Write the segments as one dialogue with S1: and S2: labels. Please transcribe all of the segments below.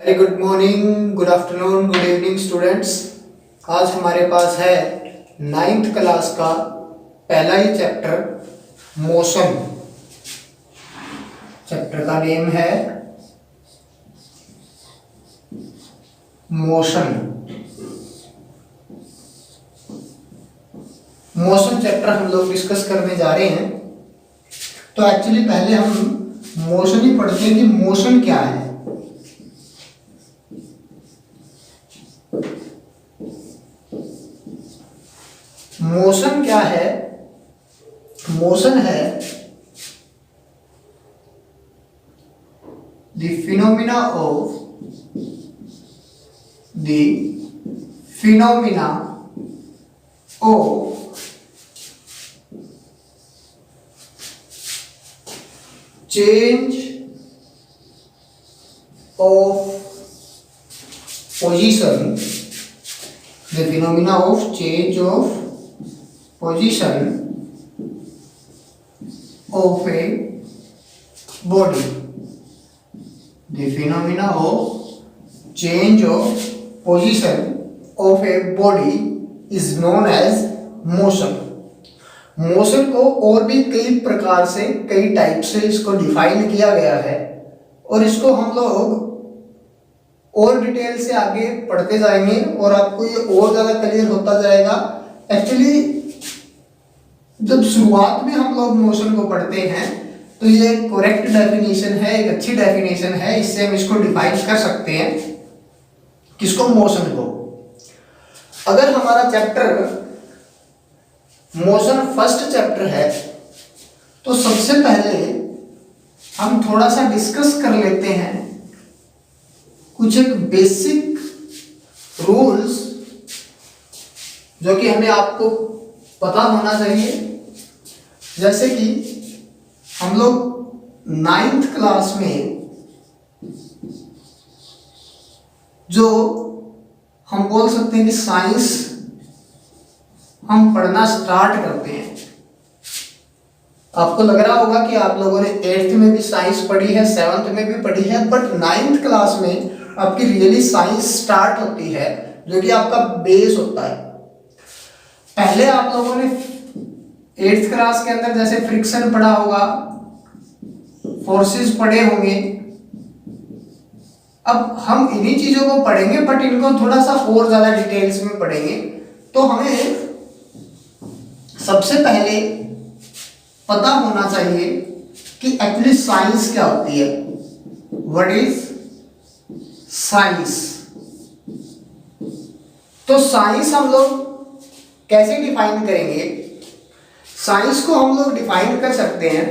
S1: Very good morning, good afternoon, good evening students. आज हमारे पास है 9th क्लास का पहला ही चैप्टर मोशन। चैप्टर का नेम है मोशन। मोशन चैप्टर हम लोग डिस्कस करने जा रहे हैं। तो एक्चुअली पहले हम मोशन ही पढ़ते हैं कि मोशन क्या है। मोशन क्या है? मोशन है the phenomena of change of position, the phenomena of change of position of a body. The phenomena of change of position of a body is known as motion. Motion को और भी कई प्रकार से, कई टाइप से इसको डिफाइन किया गया है और इसको हम लोग और डिटेल से आगे पढ़ते जाएंगे और आपको ये और ज़्यादा क्लियर होता जाएगा। एक्चुअली जब शुरुआत में हम लोग मोशन को पढ़ते हैं तो ये करेक्ट डेफिनेशन है, एक अच्छी डेफिनेशन है। इससे हम इसको डिफाइन कर सकते हैं, किसको? मोशन को। अगर हमारा चैप्टर मोशन फर्स्ट चैप्टर है तो सबसे पहले हम थोड़ा सा डिस्कस कर लेते हैं कुछ एक बेसिक रूल्स जो कि हमें आपको पता होना चाहिए। जैसे कि हम लोग 9th क्लास में जो हम बोल सकते हैं कि साइंस हम पढ़ना स्टार्ट करते हैं। आपको लग रहा होगा कि आप लोगों ने 8th में भी साइंस पढ़ी है, 7th में भी पढ़ी है, बट 9th क्लास में आपकी रियली साइंस स्टार्ट होती है, जो कि आपका बेस होता है। पहले आप लोगों ने 8th क्लास के अंदर जैसे फ्रिक्शन पढ़ा होगा, फोर्सेस पढ़े होंगे। अब हम इन्हीं चीजों को पढ़ेंगे, बट इनको थोड़ा सा और ज्यादा डिटेल्स में पढ़ेंगे। तो हमें सबसे पहले पता होना चाहिए कि एक्चुअली साइंस क्या होती है। What is science? तो साइंस हम लोग कैसे डिफाइन करेंगे? साइंस को हम लोग डिफाइन कर सकते हैं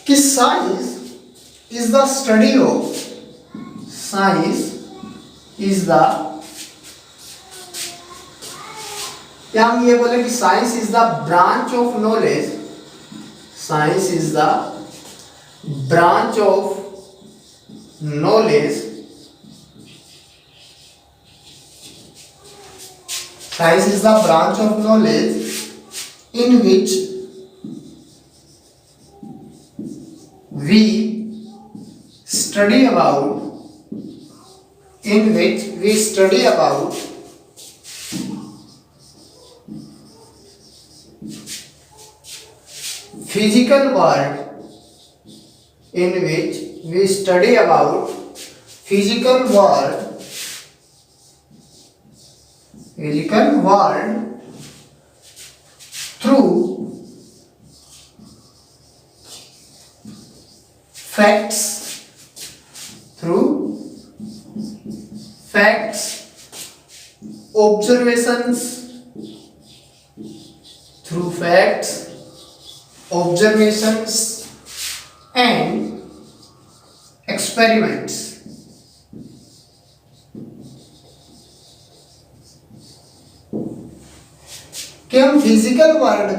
S1: कि science is the study of, science is the, या हम ये बोले कि science is the branch of knowledge, science is the branch of knowledge, science is the branch of knowledge in which we study about, in which we study about physical world, in which we study about physical world, through facts, observations, through facts, observations and experiments. कि हम physical world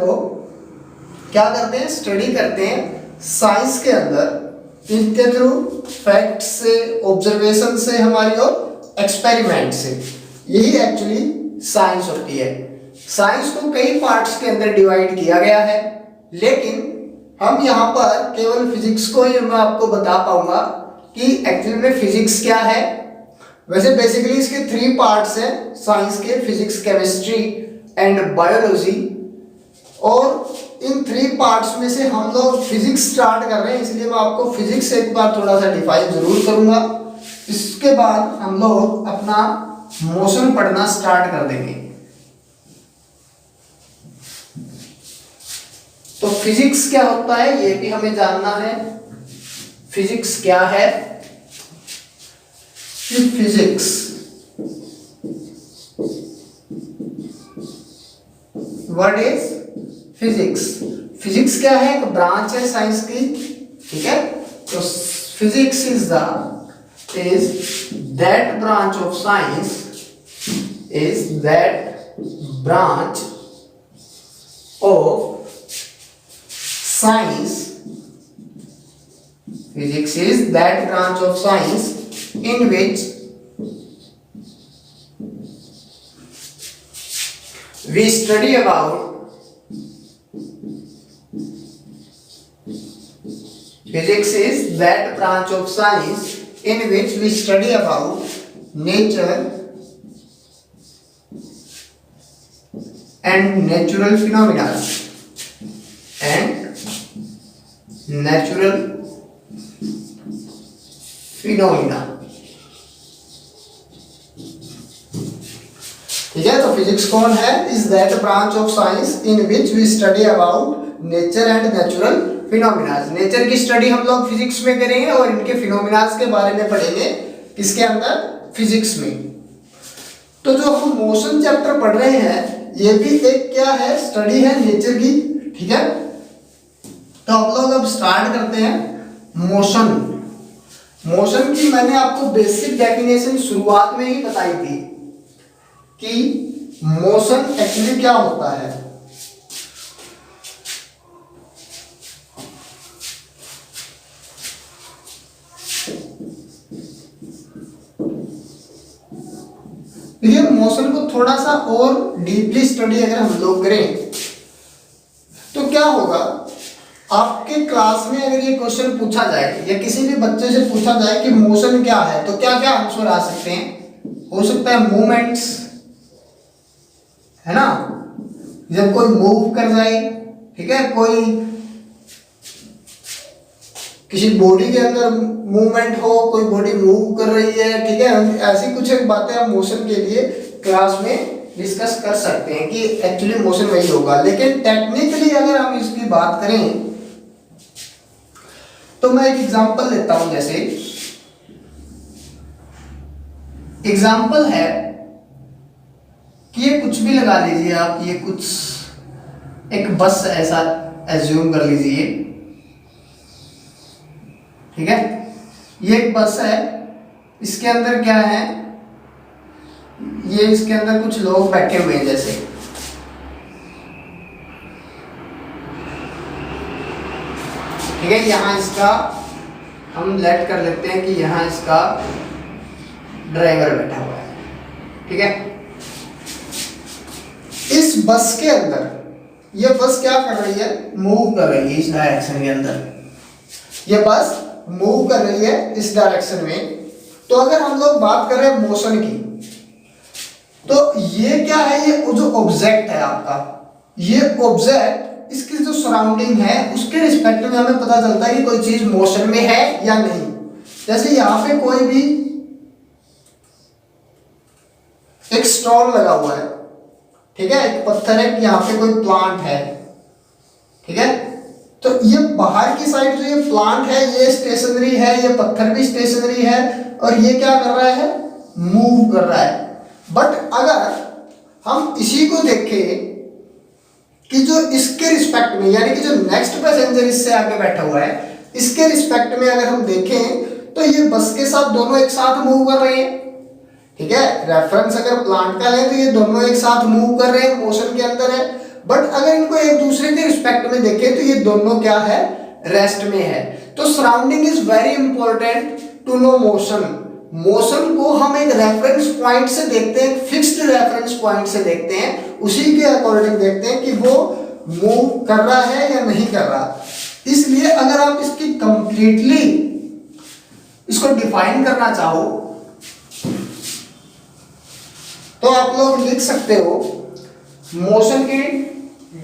S1: को क्या करते हैं? Study करते हैं science के अंदर, इनके थ्रू फैक्ट से, ऑब्जर्वेशन से हमारी, और एक्सपेरिमेंट से। यही एक्चुअली साइंस होती है। साइंस को कई पार्ट्स के अंदर डिवाइड किया गया है, लेकिन हम यहाँ पर केवल फिजिक्स को ही मैं आपको बता पाऊंगा कि एक्चुअली में फिजिक्स क्या है। वैसे बेसिकली इसके 3 पार्ट्स हैं साइंस के, फिजिक्स, केमिस्ट्री एंड बायोलॉजी। और इन 3 पार्ट्स में से हम लोग फिजिक्स स्टार्ट कर रहे हैं, इसलिए मैं आपको फिजिक्स एक बार थोड़ा सा डिफाइन जरूर करूंगा। इसके बाद हम लोग अपना मोशन पढ़ना स्टार्ट कर देंगे। तो फिजिक्स क्या होता है ये भी हमें जानना है। फिजिक्स क्या है? Physics what is physics? Physics क्या है? एक ब्रांच है साइंस की, ठीक है। तो physics is that branch of science, is that branch of science, physics is that branch of science in which we study about physics is that branch of science in which we study about nature and natural phenomena and natural phenomena, ठीक है। तो physics कौन है? Is that branch of science in which we study about nature and natural phenomena. Nature की study हम लोग physics में करेंगे और इनके फिनोमिनास के बारे में पढ़ेंगे किसके अंदर? फिजिक्स में। तो जो हम मोशन चैप्टर पढ़ रहे हैं ये भी एक क्या है? स्टडी है नेचर की, ठीक है। तो हम लोग अब स्टार्ट करते हैं मोशन। मोशन की मैंने आपको बेसिक डेफिनेशन शुरुआत में ही बताई थी कि मोशन एक्चुअली क्या होता है। देखिए मोशन को थोड़ा सा और डीपली स्टडी अगर हम लोग करें तो क्या होगा, आपके क्लास में अगर ये क्वेश्चन पूछा जाए या किसी भी बच्चे से पूछा जाए कि मोशन क्या है तो क्या क्या आंसर आ सकते हैं? हो सकता है मूवमेंट्स, है ना, जब कोई मूव कर जाए, ठीक है, कोई किसी बॉडी के अंदर मूवमेंट हो, कोई बॉडी मूव कर रही है, ठीक है, ऐसी कुछ एक बातें हम मोशन के लिए क्लास में डिस्कस कर सकते हैं कि एक्चुअली मोशन वही होगा। लेकिन टेक्निकली अगर हम इसकी बात करें तो मैं एक एग्जांपल लेता हूं। जैसे एग्जांपल है कि ये कुछ भी लगा लीजिए आप, ये कुछ एक बस ऐसा एज्यूम कर लीजिए, ठीक है। ये एक बस है, इसके अंदर क्या है, ये इसके अंदर कुछ लोग बैठे हुए हैं जैसे, ठीक है। यहाँ इसका हम लेट कर लेते हैं कि यहाँ इसका ड्राइवर बैठा हुआ है, ठीक है। इस बस के अंदर ये बस क्या कर रही है? मूव कर रही है इस डायरेक्शन के अंदर, ये बस मूव कर रही है इस डायरेक्शन में। तो अगर हम लोग बात कर रहे हैं मोशन की तो ये क्या है? ये जो ऑब्जेक्ट है आपका, ये ऑब्जेक्ट इसकी जो सराउंडिंग है उसके रिस्पेक्ट में हमें पता चलता है कि कोई चीज मोशन में है या नहीं। जैसे यहाँ पे कोई भी एक स्टॉल लगा हुआ है, ठीक है, एक पत्थर है, यहाँ पे कोई प्लांट है, ठीक है। तो ये बाहर की साइड जो ये प्लांट है ये स्टेशनरी है, ये पत्थर भी स्टेशनरी है और ये क्या कर रहा है? मूव कर रहा है। बट अगर हम इसी को देखें कि जो इसके रिस्पेक्ट में, यानी कि जो नेक्स्ट पैसेंजर इससे आगे बैठा हुआ है, इसके रिस्पेक्ट में अगर हम देखें तो ये बस के साथ दोनों एक साथ मूव कर रहे हैं, ठीक है। रेफरेंस अगर प्लांट का लें तो ये दोनों एक साथ मूव कर रहे हैं, मोशन के अंदर है। बट अगर इनको एक दूसरे के रिस्पेक्ट में देखें तो ये दोनों क्या है? रेस्ट में है। तो surrounding is very important to know motion. Motion को हम एक रेफरेंस पॉइंट से देखते हैं, फिक्स्ड रेफरेंस पॉइंट से देखते हैं, उसी के अकॉर्डिंग देखते हैं कि वो मूव कर रहा है या नहीं कर रहा। इसलिए अगर आप इसकी कंप्लीटली इसको डिफाइन करना चाहो तो आप लोग लिख सकते हो मोशन की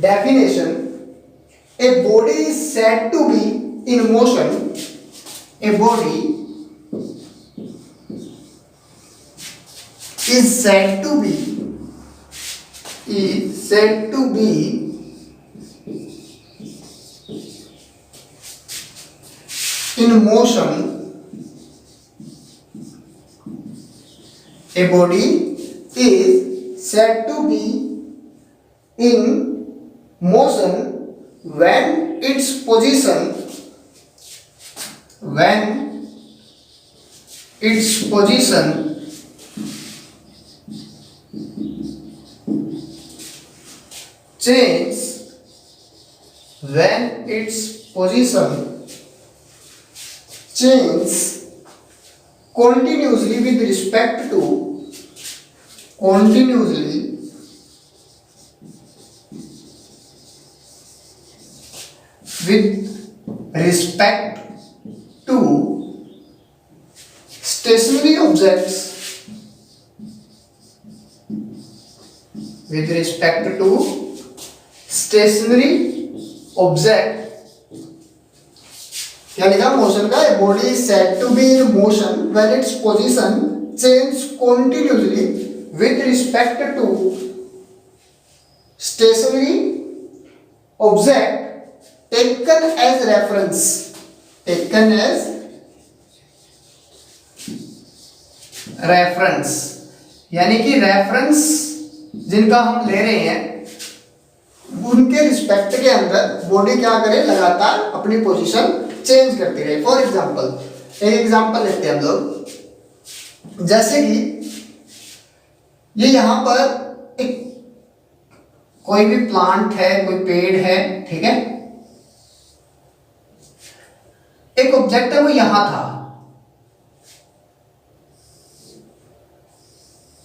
S1: definition, a body is said to be in motion, a body is said to be in motion, a body is said to be in motion when its position change continuously with respect to stationary objects, with respect to stationary object, क्या लिखा motion का, body is said to be in motion when its position change continuously with respect to stationary object taken as reference, यानी कि reference जिनका हम ले रहे हैं उनके रिस्पेक्ट के अंदर बॉडी क्या करे, लगातार अपनी पोजीशन चेंज करती रहे। फॉर एग्जांपल, एक एग्जांपल लेते हैं हम लोग, जैसे कि ये यहां पर एक कोई भी प्लांट है, कोई पेड़ है, ठीक है, एक ऑब्जेक्ट है वो यहां था,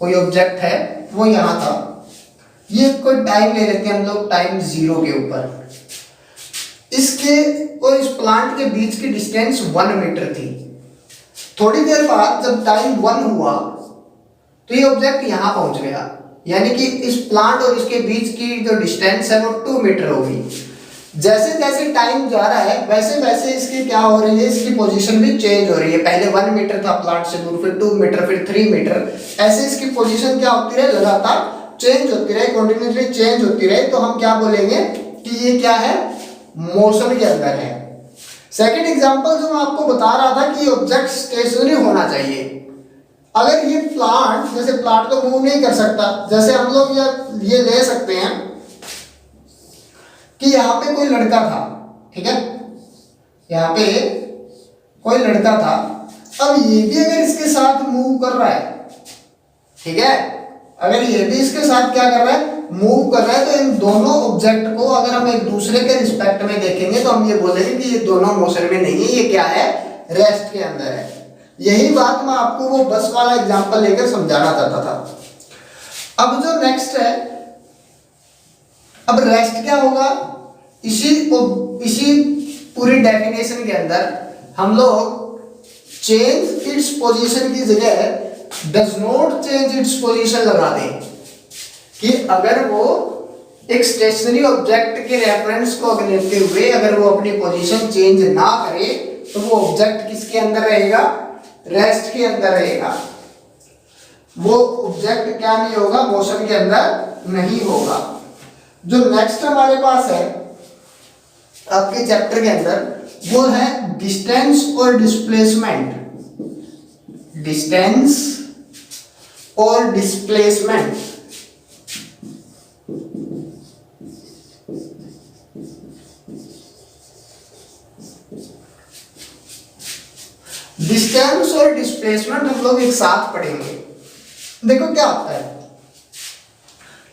S1: कोई ऑब्जेक्ट है वो यहां था, ये कोई टाइम ले लेते हैं हम लोग, टाइम 0 के ऊपर, इसके और इस प्लांट के बीच की डिस्टेंस 1 मीटर थी। थोड़ी देर बाद जब टाइम 1 हुआ तो ये ऑब्जेक्ट यहां पहुंच गया, यानी कि इस प्लांट और इसके बीच की जो डिस्टेंस है वो 2 मीटर हो गई। जैसे जैसे टाइम जा रहा है वैसे वैसे इसकी क्या हो रही है, इसकी पोजीशन भी चेंज हो रही है। पहले 1 मीटर था प्लांट से दूर, फिर 2 मीटर, फिर 3 मीटर, ऐसे इसकी पोजीशन क्या होती रहे, लगातार चेंज होती रहे, कंटिन्यूसली चेंज होती रहे, तो हम क्या बोलेंगे कि ये क्या है, मोशन के अंदर है। सेकंड एग्जांपल जो मैं आपको बता रहा था कि ऑब्जेक्ट स्टेशनरी होना चाहिए। अगर ये प्लांट, जैसे प्लांट तो मूव नहीं कर सकता, जैसे हम लोग ये ले सकते हैं कि यहाँ पे कोई लड़का था, ठीक है, यहाँ पे कोई लड़का था, अब ये भी अगर इसके साथ मूव कर रहा है, ठीक है, अगर ये भी इसके साथ क्या कर रहा है, मूव कर रहा है, तो इन दोनों ऑब्जेक्ट को अगर हम एक दूसरे के रिस्पेक्ट में देखेंगे तो हम ये बोलेंगे कि ये दोनों मोशन में नहीं है, ये क्या है, रेस्ट के अंदर है। यही बात मैं आपको वो बस वाला एग्जांपल लेकर समझाना चाहता था। अब जो नेक्स्ट है, अब रेस्ट क्या होगा, इसी पूरी डेफिनेशन के अंदर हम लोग चेंज इट्स पोजीशन की जगह does not change its position लगा दें, कि अगर वो एक स्टेशनरी ऑब्जेक्ट के रेफरेंस को लेते हुए अगर वो अपनी पोजीशन चेंज ना करे तो वो ऑब्जेक्ट किसके अंदर रहेगा, रेस्ट के अंदर रहेगा। वो ऑब्जेक्ट क्या नहीं होगा, मोशन के अंदर नहीं होगा। जो नेक्स्ट हमारे पास है आपके चैप्टर के अंदर, वो है डिस्टेंस और डिस्प्लेसमेंट। डिस्टेंस और डिस्प्लेसमेंट, डिस्टेंस और डिस्प्लेसमेंट हम लोग एक साथ पढ़ेंगे। देखो क्या होता है,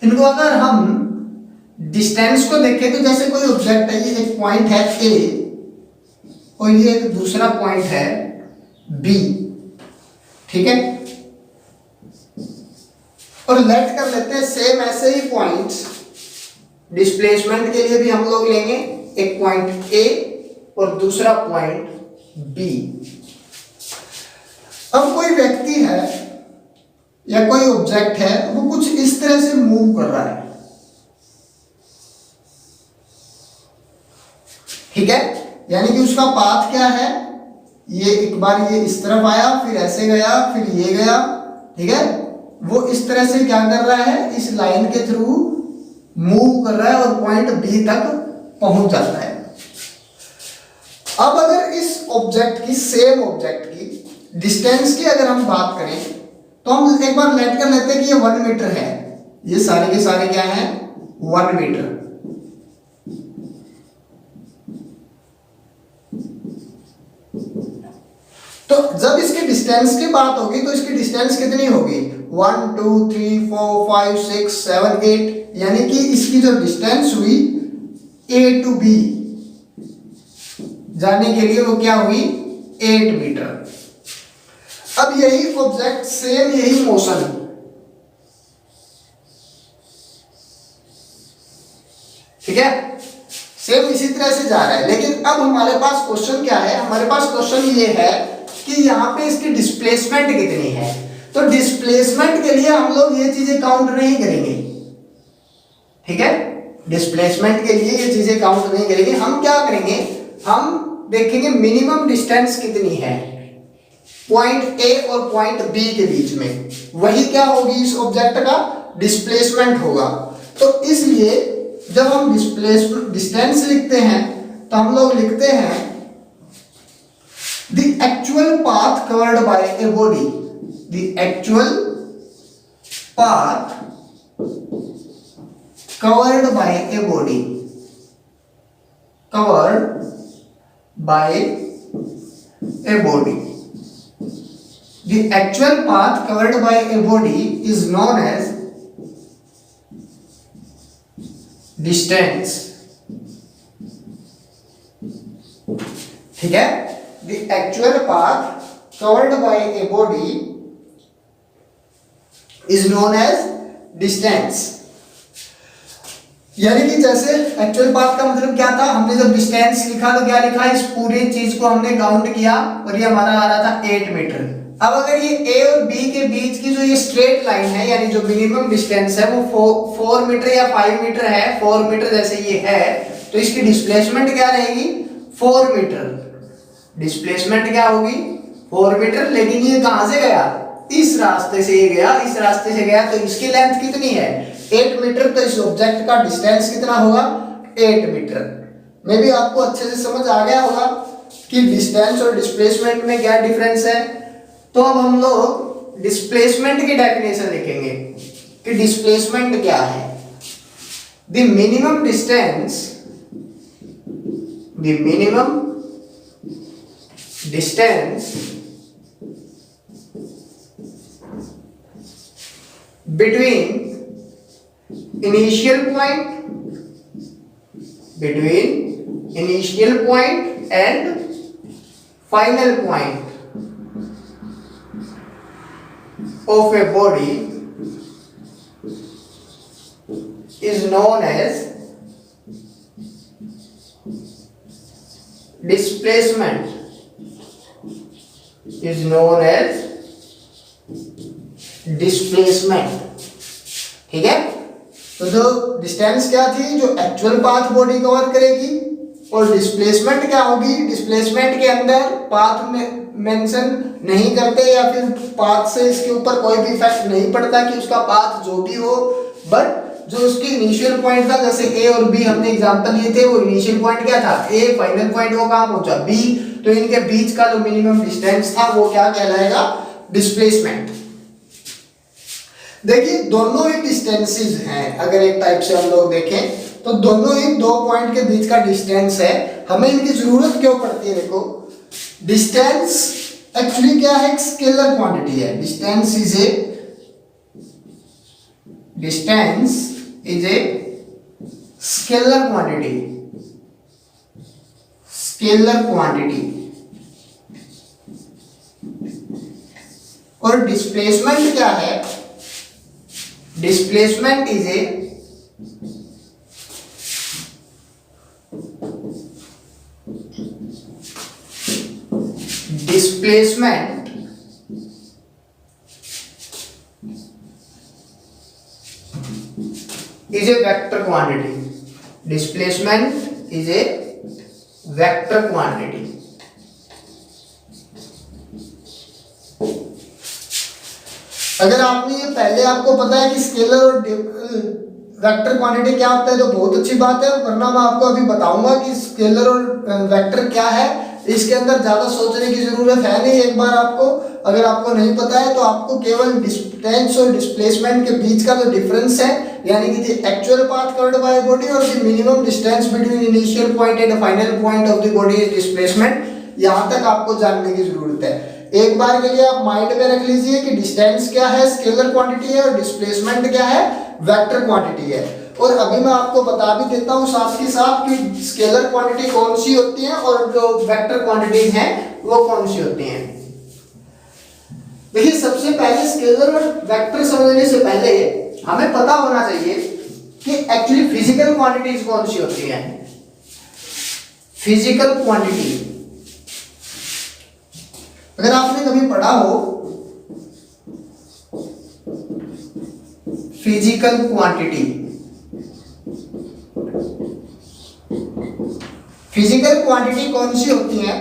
S1: इनको अगर हम डिस्टेंस को देखें तो जैसे कोई ऑब्जेक्ट है, ये एक पॉइंट है ए और ये एक दूसरा पॉइंट है बी, ठीक है, और लेट कर लेते हैं सेम ऐसे ही पॉइंट्स डिस्प्लेसमेंट के लिए भी हम लोग लेंगे, एक पॉइंट ए और दूसरा पॉइंट बी। अब कोई व्यक्ति है या कोई ऑब्जेक्ट है, वो कुछ इस तरह से मूव कर रहा है, ठीक है, यानी कि उसका पाथ क्या है, ये एक बार ये इस तरफ आया, फिर ऐसे गया, फिर ये गया, ठीक है, वो इस तरह से क्या कर रहा है, इस लाइन के थ्रू मूव कर रहा है और पॉइंट बी तक पहुंच जाता है। अब अगर इस ऑब्जेक्ट की, सेम ऑब्जेक्ट की डिस्टेंस की अगर हम बात करें, तो हम एक बार लेट कर लेते हैं कि ये 1 मीटर है, ये सारे के सारे क्या है, 1 मीटर। तो जब इसकी डिस्टेंस की बात होगी तो इसकी डिस्टेंस कितनी होगी, 1 2 3 4 5 6 7 8, यानी कि इसकी जो डिस्टेंस हुई ए टू बी जाने के लिए वो क्या हुई, 8 मीटर। अब यही ऑब्जेक्ट, सेम यही मोशन, ठीक है, सेम इसी तरह से जा रहा है, लेकिन अब हमारे पास क्वेश्चन क्या है, हमारे पास क्वेश्चन ये है कि यहाँ पे इसकी डिस्प्लेसमेंट कितनी है। तो डिस्प्लेसमेंट के लिए हम लोग ये चीजें काउंट नहीं करेंगे, ठीक है, डिस्प्लेसमेंट के लिए ये चीजें काउंट नहीं करेंगे। हम क्या करेंगे, हम देखेंगे मिनिमम डिस्टेंस कितनी है पॉइंट ए और पॉइंट बी के बीच में, वही क्या होगी, इस ऑब्जेक्ट का डिस्प्लेसमेंट होगा। तो इसलिए जब हम डिस्टेंस लिखते हैं तो हम लोग लिखते हैं the actual path covered by a body, the actual path covered by a body, covered by a body, the actual path covered by a body is known as distance, ठीक है, the actual path covered by a body is known as distance। यानी कि जैसे actual path का मतलब क्या था, हमने जब डिस्टेंस लिखा तो क्या लिखा, इस पूरी चीज को हमने काउंट किया और ये हमारा आ रहा था 8 मीटर। अब अगर ये ए और बी के बीच की जो ये स्ट्रेट लाइन है, यानी जो मिनिमम डिस्टेंस है वो 4 मीटर या 5 मीटर है, 4 मीटर जैसे ये है, तो इसकी डिस्प्लेसमेंट क्या रहेगी, 4 मीटर। डिस्प्लेसमेंट क्या होगी, 4 मीटर, लेकिन ये कहां से गया, इस रास्ते से ये गया, इस रास्ते से गया, तो इसकी लेंथ कितनी है, 8 मीटर। तो इस ऑब्जेक्ट का डिस्टेंस कितना होगा, 8 मीटर। मे भी आपको अच्छे से समझ आ गया होगा कि डिस्टेंस और डिस्प्लेसमेंट में क्या डिफरेंस है। तो अब हम लोग डिस्प्लेसमेंट की डेफिनेशन लिखेंगे कि डिस्प्लेसमेंट क्या है, the minimum distance, the minimum distance between initial point and final point of a body is known as displacement, is known as displacement, ठीक है। तो जो डिस्टेंस क्या थी, जो एक्चुअल पाथ बॉडी कवर करेगी, और डिस्प्लेसमेंट क्या होगी, डिस्प्लेसमेंट के अंदर पाथ में मेंशन नहीं करते या फिर पाथ से इसके ऊपर कोई भी इफेक्ट नहीं पड़ता कि उसका पाथ जो भी हो, बट जो उसकी इनिशियल पॉइंट था, जैसे ए और बी हमने एग्जांपल लिए थे, वो इनिशियल पॉइंट क्या था, ए, फाइनल पॉइंट वो कहां पहुंचा, बी, तो इनके बीच का जो मिनिमम डिस्टेंस था वो क्या कहलाएगा, डिस्प्लेसमेंट। देखिए दोनों ही डिस्टेंसेस हैं, अगर एक टाइप से हम लोग देखें तो दोनों ही दो पॉइंट के बीच का डिस्टेंस है। हमें इनकी जरूरत क्यों पड़ती है, देखो डिस्टेंस एक्चुअली क्या है, एक स्केलर क्वांटिटी है। Distance is a scalar quantity, और डिस्प्लेसमेंट क्या है, displacement is a displacement is a vector quantity. Displacement is a vector quantity. अगर आपने ये पहले आपको पता है कि स्केलर और वेक्टर क्वांटिटी क्या होता है तो बहुत अच्छी बात है, वरना मैं आपको अभी बताऊंगा कि स्केलर और वेक्टर क्या है। इसके अंदर ज्यादा सोचने की जरूरत है नहीं। एक बार आपको अगर आपको नहीं पता है तो आपको केवल डिस्टेंस और डिस्प्लेसमेंट के बीच का जो डिफरेंस है, यानी कि the actual path covered by body और the minimum distance between initial point and final point of the body is displacement, यहां तक आपको जानने की जरूरत है। एक बार के लिए आप माइंड में रख लीजिए कि डिस्टेंस क्या है, स्केलर क्वांटिटी है, और डिस्प्लेसमेंट क्या है, वेक्टर क्वांटिटी है। और अभी मैं आपको बता भी देता हूं साथ के साथ कि स्केलर क्वांटिटी कौन सी होती है और जो वेक्टर क्वांटिटीज हैं वो कौन सी होती हैं। देखिए, सबसे पहले स्केलर और वेक्टर समझने से पहले हमें पता होना चाहिए कि एक्चुअली फिजिकल क्वांटिटीज कौन सी होती हैं। फिजिकल क्वांटिटी अगर आपने कभी पढ़ा हो फिजिकल क्वांटिटी, फिजिकल क्वांटिटी कौन सी होती है।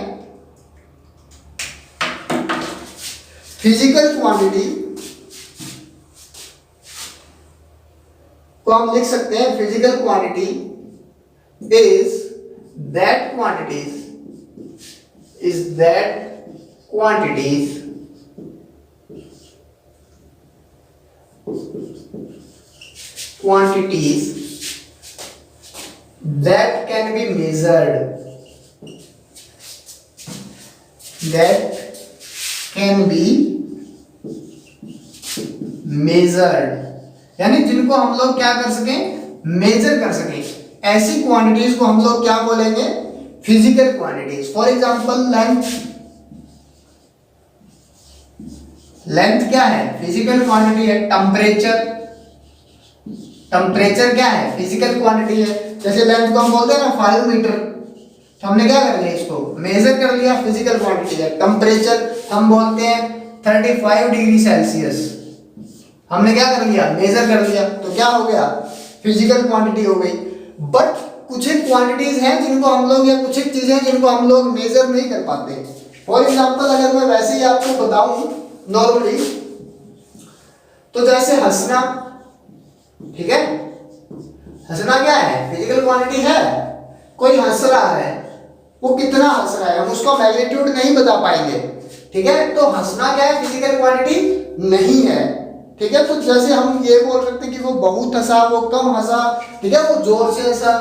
S1: फिजिकल क्वांटिटी को हम लिख सकते हैं, physical quantity is that quantities that can be measured, यानी जिनको हम लोग क्या कर सकें, मेजर कर सकें। ऐसी क्वांटिटीज को हम लोग क्या बोलेंगे, physical quantities. For example length क्या है, फिजिकल क्वांटिटी है। टेम्परेचर क्या है, फिजिकल क्वांटिटी है। जैसे लेंथ को हम बोलते हैं ना 5 मीटर, तो हमने क्या कर लिया, इसको मेजर कर लिया, फिजिकल क्वांटिटी है। टेम्परेचर हम बोलते हैं 35 डिग्री सेल्सियस, हमने क्या कर लिया, मेजर कर लिया, तो क्या हो गया, फिजिकल क्वांटिटी हो गई। बट कुछ एक क्वांटिटीज हैं जिनको हम लोग, या कुछ एक चीजें जिनको हम लोग मेजर नहीं कर पाते। फॉर एग्जांपल अगर मैं वैसे ही आपको बताऊं नॉर्मली, तो जैसे हंसना, ठीक है, हंसना क्या है, फिजिकल क्वांटिटी है। कोई हंस रहा है, वो कितना हंस रहा है, हम उसका मैग्नीट्यूड नहीं बता पाएंगे, ठीक है। तो हंसना क्या है, फिजिकल क्वांटिटी नहीं है, ठीक है। तो जैसे हम ये बोल सकते हैं कि वो बहुत हंसा, वो कम हंसा, ठीक है, वो जोर से हंसा,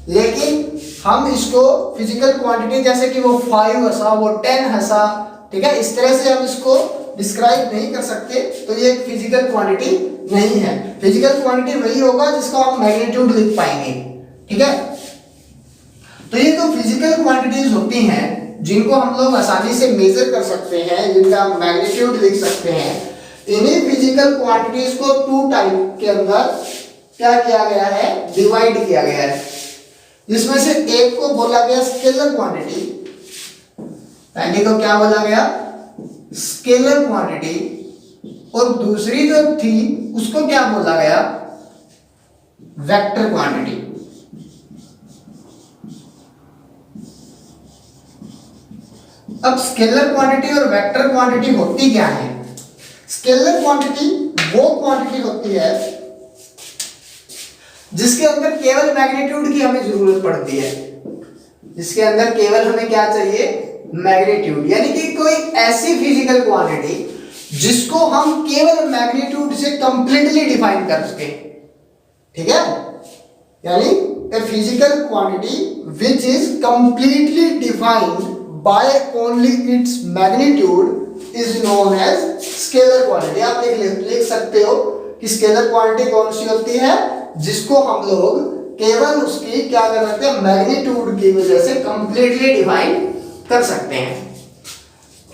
S1: लेकिन हम इसको फिजिकल क्वांटिटी, जैसे कि वो 5 हंसा, वो 10 हंसा, ठीक है, इस तरह से हम इसको डिस्क्राइब नहीं कर सकते। तो ये एक फिजिकल क्वांटिटी नहीं है। फिजिकल क्वांटिटी वही होगा जिसका हम मैग्नीट्यूड लिख पाएंगे, ठीक है। तो ये तो फिजिकल क्वांटिटीज होती हैं जिनको हम लोग आसानी से मेजर कर सकते हैं, जिनका मैग्नीट्यूड लिख सकते हैं। इन्हीं फिजिकल क्वांटिटीज को 2 टाइप के अंदर क्या किया गया है, डिवाइड किया गया है। जिसमें से एक को बोला गया स्केलर क्वांटिटी, पहले को क्या बोला गया, स्केलर क्वांटिटी, और दूसरी जो थी उसको क्या बोला गया, वेक्टर क्वांटिटी। अब स्केलर क्वांटिटी और वेक्टर क्वांटिटी होती क्या है। स्केलर क्वांटिटी वो क्वांटिटी होती है जिसके अंदर केवल मैग्नीट्यूड की हमें जरूरत पड़ती है, जिसके अंदर केवल हमें क्या चाहिए, मैग्नीट्यूड। यानी कि कोई ऐसी फिजिकल क्वांटिटी जिसको हम केवल मैग्नीट्यूड से कंप्लीटली डिफाइन कर सके, ठीक है। यानी a physical quantity which is completely defined by only its magnitude is known as scalar quantity. आप लिख सकते हो कि स्केलर क्वांटिटी कौन सी होती है, जिसको हम लोग केवल उसकी क्या कर सकते हैं, मैग्नीट्यूड की वजह से कंप्लीटली डिफाइन कर सकते हैं।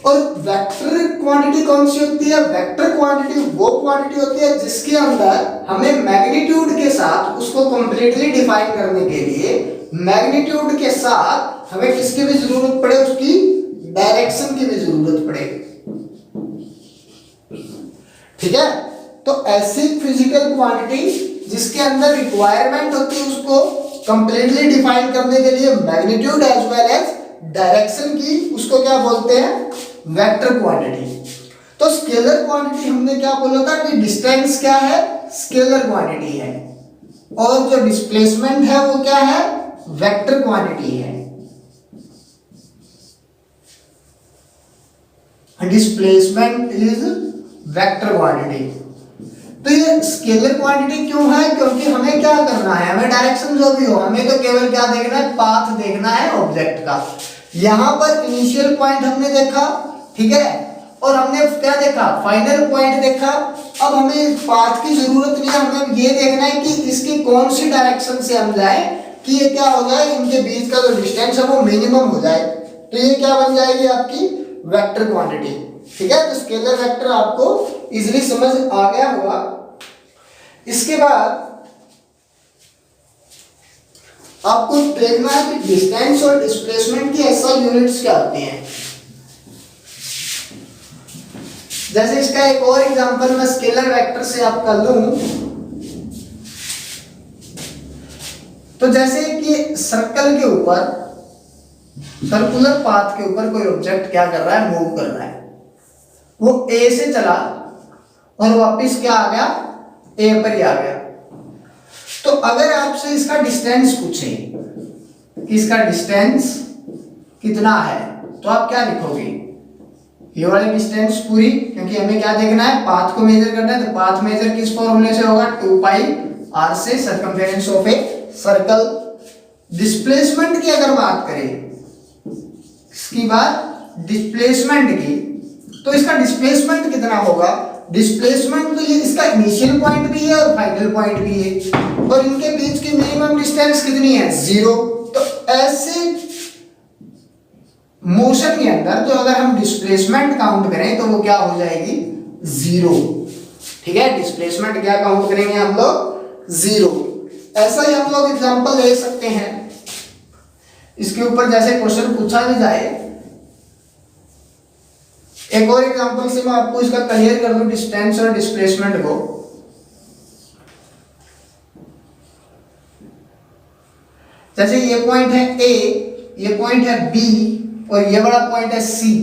S1: और वेक्टर क्वांटिटी कौन सी होती है, वेक्टर क्वांटिटी वो क्वांटिटी होती है जिसके अंदर हमें मैग्नीट्यूड के साथ उसको कंप्लीटली डिफाइन करने के लिए मैग्नीट्यूड के साथ हमें किसकी भी जरूरत पड़े, उसकी डायरेक्शन की भी जरूरत पड़े। ठीक है, तो ऐसी फिजिकल क्वांटिटी जिसके अंदर रिक्वायरमेंट होती है उसको कंप्लीटली डिफाइन करने के लिए magnitude as well as direction की, उसको क्या बोलते हैं, वेक्टर क्वांटिटी। तो स्केलर क्वांटिटी हमने क्या बोला था कि डिस्टेंस क्या है, स्केलर क्वांटिटी है, और जो डिस्प्लेसमेंट है वो क्या है, वेक्टर क्वांटिटी है। Displacement is vector quantity. तो ये स्केलर क्वांटिटी क्यों है, क्योंकि हमें क्या करना है, हमें डायरेक्शन जो भी हो, हमें तो केवल क्या देखना है, पाथ देखना है ऑब्जेक्ट का। यहां पर इनिशियल पॉइंट हमने देखा, ठीक है, और हमने क्या देखा, फाइनल पॉइंट देखा। अब हमें पाथ की जरूरत नहीं है, हमें ये देखना है कि इसकी कौन सी डायरेक्शन से हम जाए कि ये क्या हो जाए, इनके बीच का जो डिस्टेंस है वो मिनिमम हो जाए। तो ये क्या बन जाएगी आपकी वेक्टर क्वांटिटी। ठीक है, तो स्केलर वेक्टर आपको इजीली समझ आ गया होगा। इसके बाद आपको देखना है कि डिस्टेंस और डिस्प्लेसमेंट की SI यूनिट्स क्या होती हैं। जैसे इसका एक और एग्जांपल मैं स्केलर वेक्टर से आपका लूं, तो जैसे कि सर्कल के ऊपर, सर्कुलर पाथ के ऊपर कोई ऑब्जेक्ट क्या कर रहा है, मूव कर रहा है। वो A से चला और वापस क्या आ गया, A पर ही आ गया। तो अगर आपसे इसका डिस्टेंस पूछे कि इसका डिस्टेंस कितना है, तो आप क्या लिखोगे, ये वाली डिस्टेंस पूरी, क्योंकि हमें क्या देखना है, पाथ को मेजर करना है। तो पाथ मेजर किस फॉर्मूले से होगा, 2 पाई r से, circumference of a circle. Displacement की अगर बात करें, इसकी बात डिस्प्लेसमेंट की, तो इसका डिस्प्लेसमेंट कितना होगा, डिस्प्लेसमेंट तो ये इसका इनिशियल पॉइंट भी है और फाइनल पॉइंट भी है, और इनके बीच की मिनिमम डिस्टेंस कितनी है, 0। तो ऐसे मोशन के अंदर तो अगर हम डिस्प्लेसमेंट काउंट करें तो वो क्या हो जाएगी, 0। ठीक है, डिस्प्लेसमेंट क्या काउंट करेंगे हम लोग, 0। ऐसा ही हम लोग एग्जांपल ले सकते हैं इसके ऊपर, जैसे क्वेश्चन पूछा भी जाए। एक और एग्जांपल से मैं आपको इसका क्लियर कर दूं डिस्टेंस और डिस्प्लेसमेंट को। जैसे ये पॉइंट है A, ये पॉइंट है B और ये बड़ा पॉइंट है C।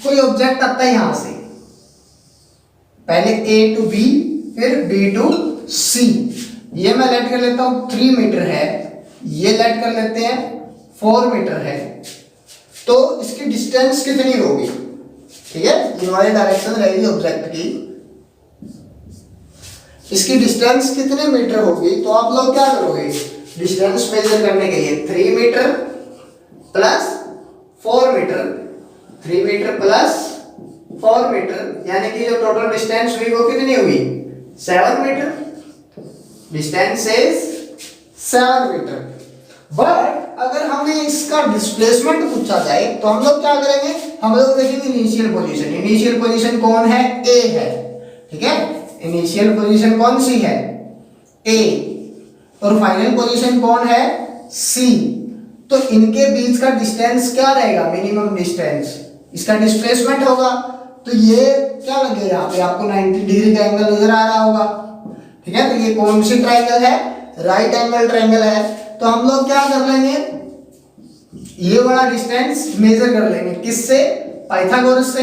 S1: कोई ऑब्जेक्ट आता है यहां से, पहले A to B फिर B to C। ये मैं लेट कर लेता हूं 3 मीटर है, ये लेट कर लेते हैं 4 मीटर है। तो इसकी डिस्टेंस कितनी होगी, ठीक है, ये हमारी डायरेक्शन रहेगी ऑब्जेक्ट की, इसकी डिस्टेंस कितने मीटर होगी। तो आप लोग क्या करोगे, डिस्टेंस मेजर करने के लिए 3 metre plus 4 metre, 3 metre plus 4 metre, यानी कि जो टोटल डिस्टेंस हुई वो कितनी हुई, 7 metre. Distance is 7 metre. But अगर हमें इसका डिस्प्लेसमेंट पूछा जाए तो हम लोग क्या करेंगे, हम लोग देखेंगे इनिशियल पोजीशन। इनिशियल पोजीशन कौन है, A है। ठीक है, इनिशियल पोजीशन कौन सी है, A, और फाइनल पोजीशन कौन है, C। तो इनके बीच का डिस्टेंस क्या रहेगा, मिनिमम डिस्टेंस, इसका डिस्प्लेसमेंट होगा। तो ये क्या लगे, यहाँ पे आपको 90 डिग्री का एंगल नजर आ रहा होगा। ठीक है, तो ये कौन सी ट्रायंगल है, राइट एंगल ट्रायंगल है। तो हम लोग क्या कर लेंगे, ये वाला डिस्टेंस मेजर कर लेंगे, किससे, पाइथागोरस से।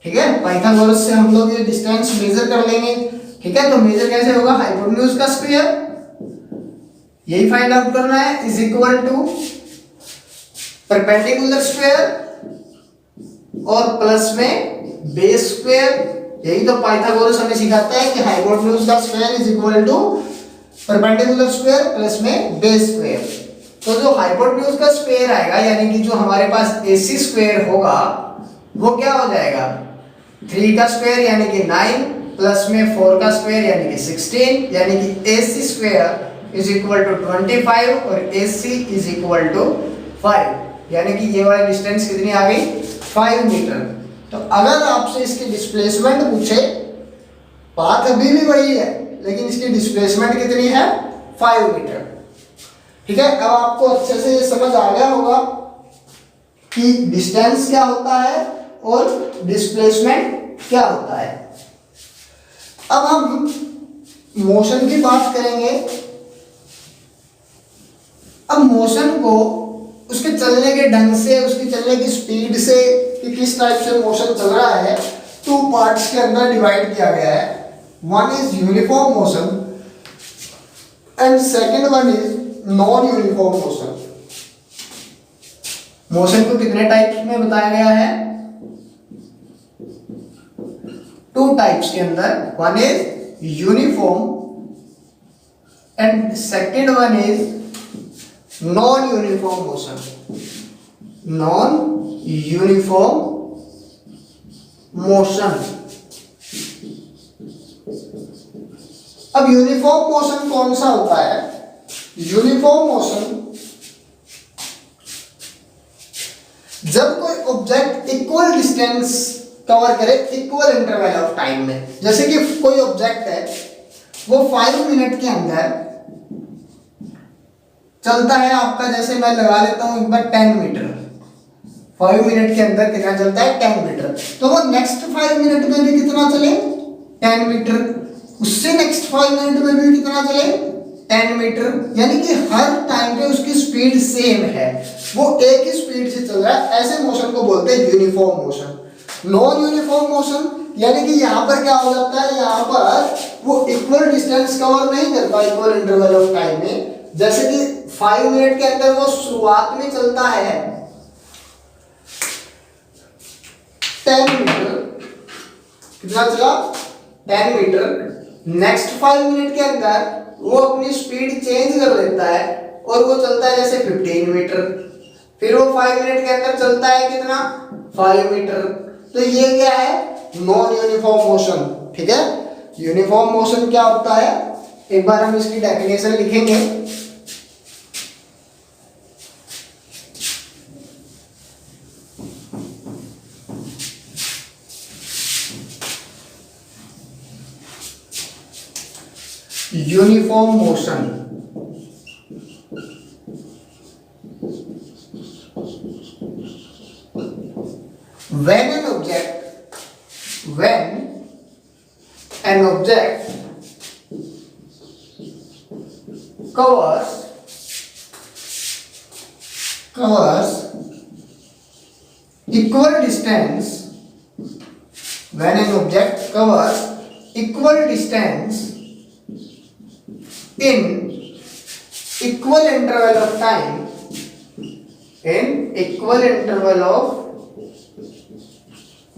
S1: ठीक है, पाइथागोरस से हम लोग ये डिस्टेंस मेजर कर लेंगे। ठीक है, तो मेजर कैसे होगा, हाइपोटेन्यूज का स्क्वायर, यही फाइंड आउट करना है, is equal to perpendicular square और प्लस में बेस स्क्वायर। यही तो पाइथागोरस हमें सिखाता है कि हाइपोटेन्यूज का square is equal to perpendicular square plus में बेस स्क्वायर। तो जो हाइपोटेन्यूज का स्क्वायर आएगा, यानी कि जो हमारे पास AC स्क्वायर होगा, वो क्या हो जाएगा, 3 का स्क्वायर यानी कि 9 प्लस में 4 का स्क्वायर यानी कि 16, यानी कि AC square is equal to 25 और AC इज इक्वल टू 5, यानी कि ये वाली डिस्टेंस कितनी आ गई, 5 मीटर। तो अगर आपसे इसकी डिस्प्लेसमेंट पूछे, पाथ अभी भी वही है लेकिन इसकी डिस्प्लेसमेंट कितनी है, 5 मीटर। ठीक है, अब आपको अच्छे से समझ आ गया होगा कि डिस्टेंस क्या होता है और डिस्प्लेसमेंट क्या होता है। अब हम मोशन की बात करेंगे। अब मोशन को उसके चलने के ढंग से, उसकी चलने की स्पीड से, कि किस टाइप से मोशन चल रहा है, टू पार्ट्स के अंदर डिवाइड किया गया है। One is uniform motion and second one is non uniform motion. Motion को कितने टाइप्स में बताया गया है? टू टाइप्स के अंदर। One is uniform and second one is non uniform motion. Non uniform motion. अब यूनिफॉर्म मोशन कौन सा होता है? यूनिफॉर्म मोशन जब कोई ऑब्जेक्ट इक्वल डिस्टेंस कवर करे इक्वल इंटरवल ऑफ टाइम में। जैसे कि कोई ऑब्जेक्ट है, वो 5 मिनट के अंदर चलता है आपका, जैसे मैं लगा लेता हूं एक बार 10 मीटर। 5 मिनट के अंदर कितना चलता है? 10 मीटर। तो वो नेक्स्ट 5 मिनट में भी कितना चले? 10 मीटर। उससे नेक्स्ट 5 मिनट में भी कितना चले? 10 मीटर। यानी कि हर टाइम पे उसकी स्पीड सेम है, वो एक ही स्पीड से चल रहा है। ऐसे मोशन को बोलते हैं uniform motion. Non uniform motion यानी कि यहाँ पर क्या हो जाता है, यहाँ पर वो इक्वल डिस्टेंस कवर नहीं करता इक्वल इंटरवल ऑफ टाइम में। जैसे कि 5 मिनट के अंदर वो शुरुआत में चलता है 10 मीटर। कितना चला? 10 मीटर। नेक्स्ट 5 मिनट के अंदर वो अपनी स्पीड चेंज कर लेता है और वो चलता है जैसे 15 मीटर। फिर वो 5 मिनट के अंदर चलता है कितना? 5 मीटर। तो ये क्या है? Non uniform motion. ठीक है, यूनिफॉर्म मोशन क्या होता है, एक बार हम इसकी डेफिनेशन लिखेंगे। Uniform motion when an object covers equal distance, when an object covers equal distance in equal interval of time, in equal interval of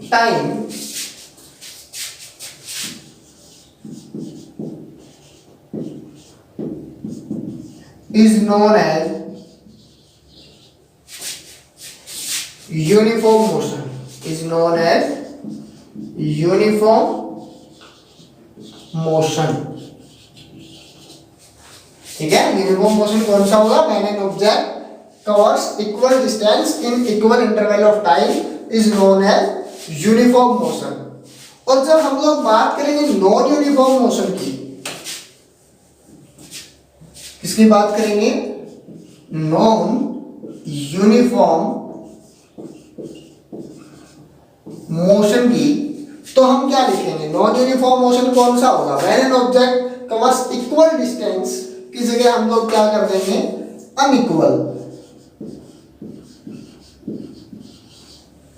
S1: time, is known as uniform motion. Is known as uniform motion. ठीक है, uniform motion कौन सा होगा? When an object covers equal distance in equal interval of time is known as uniform motion. और जब हम लोग बात करेंगे नॉन यूनिफॉर्म मोशन की, किसकी बात करेंगे? नॉन यूनिफॉर्म मोशन की, तो हम क्या लिखेंगे? नॉन यूनिफॉर्म मोशन कौन सा होगा? When an object covers equal distance की जगह हम लोग क्या कर देंगे? अनइक्वल।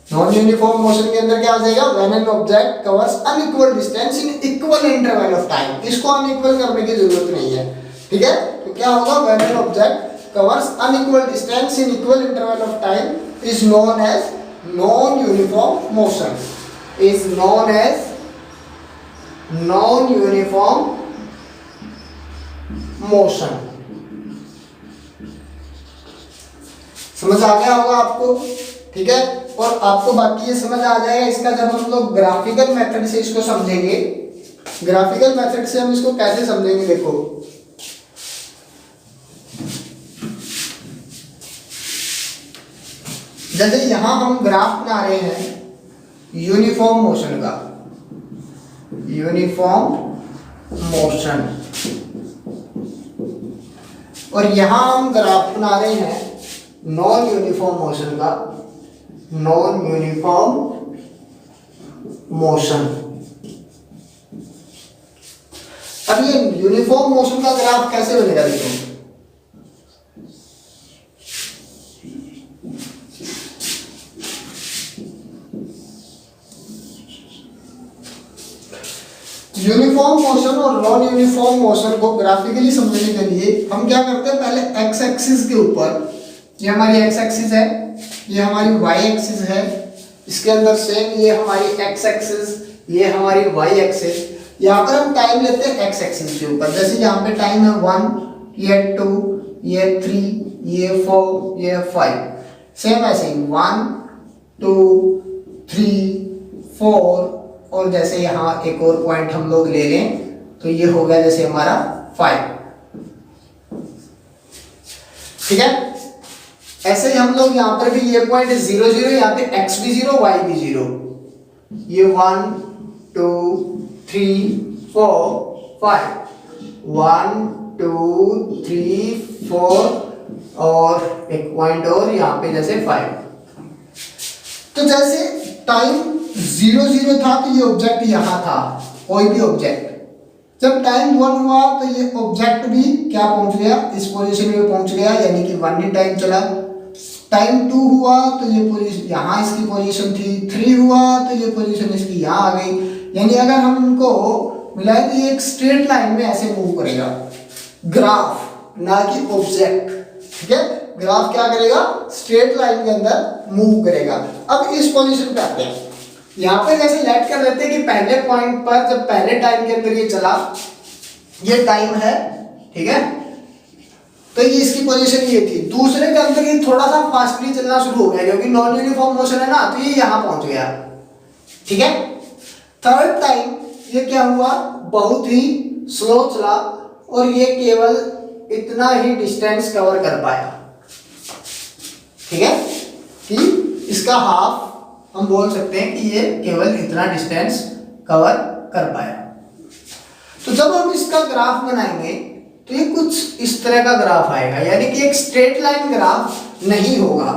S1: नॉन यूनिफॉर्म मोशन के अंदर क्या आ जाएगा? When an object covers unequal distance in equal interval of time. इसको अनइक्वल करने की जरूरत नहीं है। ठीक है, तो क्या होगा? When an object covers unequal distance in equal interval of time is known as non uniform motion. Is known as non uniform motion. समझ आ गया होगा आपको? ठीक है, और आपको बाकी ये समझ आ जाएगा इसका जब हम लोग ग्राफिकल मेथड से इसको समझेंगे। ग्राफिकल मेथड से हम इसको कैसे समझेंगे? देखो, जैसे यहां हम ग्राफ बना रहे हैं यूनिफॉर्म मोशन का, यूनिफॉर्म मोशन, और यहां हम ग्राफ बना रहे हैं नॉन यूनिफॉर्म मोशन का, नॉन यूनिफॉर्म मोशन। अब ये यूनिफॉर्म मोशन का ग्राफ कैसे बनेगा देखो। यूनिफॉर्म मोशन और नॉन यूनिफॉर्म मोशन को ग्राफिकली समझने के लिए हम क्या करते हैं, पहले एक्स एक्सिस के ऊपर, ये हमारी एक्स एक्सिस है, ये हमारी वाई एक्सिस है, इसके अंदर सेम ये हमारी एक्स एक्सिस, ये हमारी वाई एक्सिस, यहाँ पर हम टाइम लेते हैं एक्स एक्सिस के ऊपर। जैसे यहाँ पे टाइम है 1, ये 2, ये 3, ये 4, ये 5, सेम ऐसे ही 1, 2, 3, 4, और जैसे यहाँ एक और पॉइंट हम लोग ले लें तो ये हो गया जैसे हमारा 5, ठीक है। ऐसे ही हम लोग यहाँ पर भी ये पॉइंट 0, 0, यहाँ पे x भी 0, y भी 0, ये 1, 2, 3, 4, 5, 1, 2, 3, 4 और एक पॉइंट और यहाँ पे जैसे 5। तो जैसे टाइम 0, 0 था तो ये ऑब्जेक्ट यहाँ था, कोई भी ऑब्जेक्ट। जब टाइम 1 हुआ तो ये ऑब्जेक्ट भी क्या पहुंच गया, इस पोजीशन में पहुंच गया, यानी कि 1 ही टाइम चला। टाइम 2 हुआ तो ये पोजीशन यहाँ इसकी पोजीशन थी, 3 हुआ तो ये पोजीशन इसकी यहाँ आ गई। यानी अगर हम इनको मिलाए तो ये एक स्ट्रेट लाइन में ऐसे मूव करेगा ग्राफ, ना कि ऑब्जेक्ट, ठीक है। ग्राफ क्या करेगा, स्ट्रेट लाइन के अंदर मूव करेगा। अब इस पोजीशन पे आते हैं, यहाँ पे जैसे लेट कर लेते हैं कि पहले पॉइंट पर जब पहले टाइम के अंदर ये चला, ये टाइम है, ठीक है, तो ये इसकी पोजीशन ये थी। दूसरे के अंदर ये थोड़ा सा फास्टली चलना शुरू हो गया क्योंकि नॉन यूनिफॉर्म मोशन है ना, तो ये यहाँ पहुंच गया, ठीक है। थर्ड टाइम ये क्या हुआ, बहुत ही स्लो चला और ये केवल इतना ही डिस्टेंस कवर कर पाया, ठीक है, कि इसका हाफ हम बोल सकते हैं कि ये केवल इतना डिस्टेंस कवर कर पाया। तो जब हम इसका ग्राफ बनाएंगे तो ये कुछ इस तरह का ग्राफ आएगा, यानी कि एक स्ट्रेट लाइन ग्राफ नहीं होगा